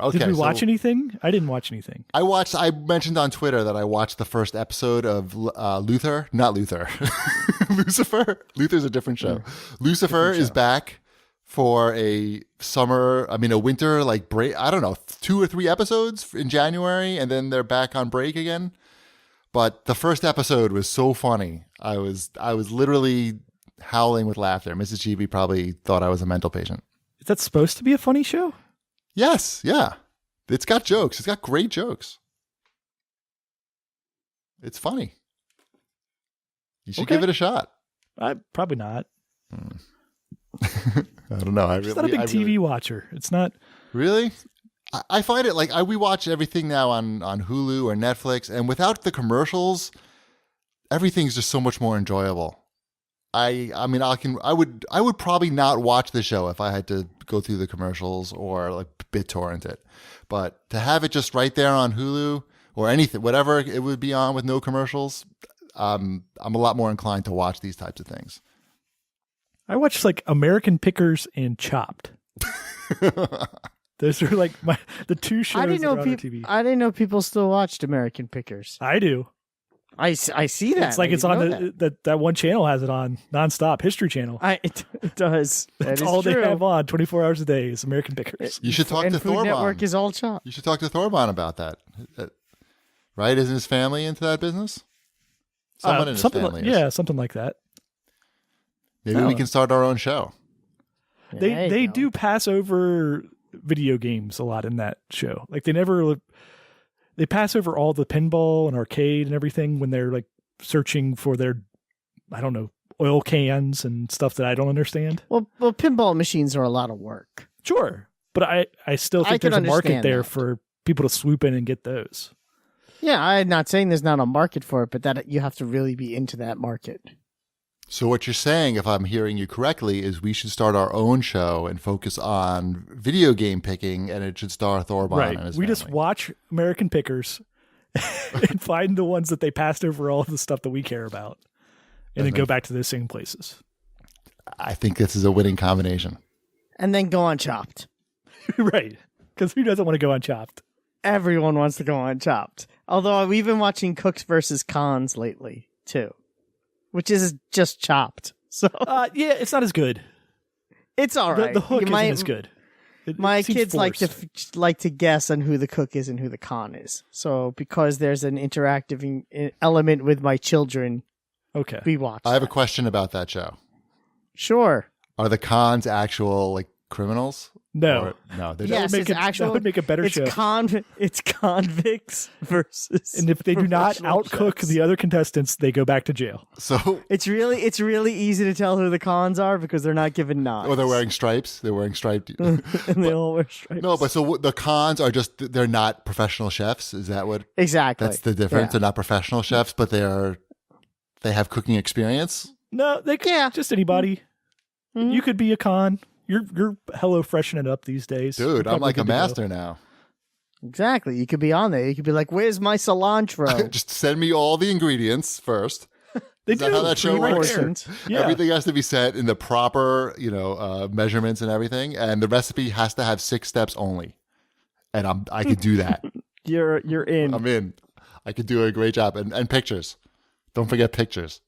Okay, Did we watch anything? I didn't watch anything. I mentioned on Twitter that I watched the first episode of Lucifer. Luther's a different show. Lucifer is back for a winter like break. I don't know, 2 or 3 episodes in January, and then they're back on break again. But the first episode was so funny. I was literally howling with laughter. Mrs. Cheevy probably thought I was a mental patient. Is that supposed to be a funny show? Yes, yeah. It's got jokes. It's got great jokes. It's funny. You should give it a shot. Probably not. I don't know. I'm not a big TV watcher. It's not. Really? I find it like we watch everything now on Hulu or Netflix, and without the commercials, everything's just so much more enjoyable. I would probably not watch the show if I had to go through the commercials or like BitTorrent it. But to have it just right there on Hulu or anything, whatever it would be on with no commercials, I'm a lot more inclined to watch these types of things. I watch like American Pickers and Chopped. Those are like the 2 shows that are on the TV. I didn't know people still watched American Pickers. I do. I see that. It's like it's on that one channel has it on nonstop. History Channel. It does. That's all true. they have on 24 hours a day is American Pickers. You should talk to Food Thorban. Network is all Chopped. You should talk to Thorban about that. Right? Isn't his family into that business? Someone in his family. Yeah, something like that. Maybe we can start our own show. They do pass over video games a lot in that show. Like they pass over all the pinball and arcade and everything when they're like searching for their, I don't know, oil cans and stuff that I don't understand. Well, pinball machines are a lot of work. Sure. But I still think there's a market there for people to swoop in and get those. Yeah, I'm not saying there's not a market for it, but that you have to really be into that market. So what you're saying, if I'm hearing you correctly, is we should start our own show and focus on video game picking, and it should star Thorban and his family. Just watch American Pickers and find the ones that they passed over all the stuff that we care about, and then go back to those same places. I think this is a winning combination. And then go on Chopped. Right. Because who doesn't want to go on Chopped? Everyone wants to go on Chopped. Although we've been watching Cooks versus Cons lately, too. Which is just Chopped. So yeah, it's not as good. It's all right. The hook isn't as good. My kids like to guess on who the cook is and who the con is. So because there's an interactive element with my children, we watch. I have a question about that show. Sure. Are the cons actual like criminals? No. No. Yes, that would make a better show. It's convicts versus. And if they do not outcook the other contestants, they go back to jail. So it's really easy to tell who the cons are because they're not given knives. Oh, they're wearing stripes. They're wearing striped. And they all wear stripes. No, but so the cons are they're not professional chefs. Is that what? Exactly. That's the difference. Yeah. They're not professional chefs, but they have cooking experience. No, just anybody. Mm-hmm. You could be a con. You're Hello Freshening it up these days. Dude, I'm like a master now. Exactly. You could be on there. You could be like, "Where's my cilantro?" Just send me all the ingredients first. Is that how that show works? Yeah. Everything has to be set in the proper, measurements and everything, and the recipe has to have 6 steps only. And I could do that. You're in. I'm in. I could do a great job, and pictures. Don't forget pictures.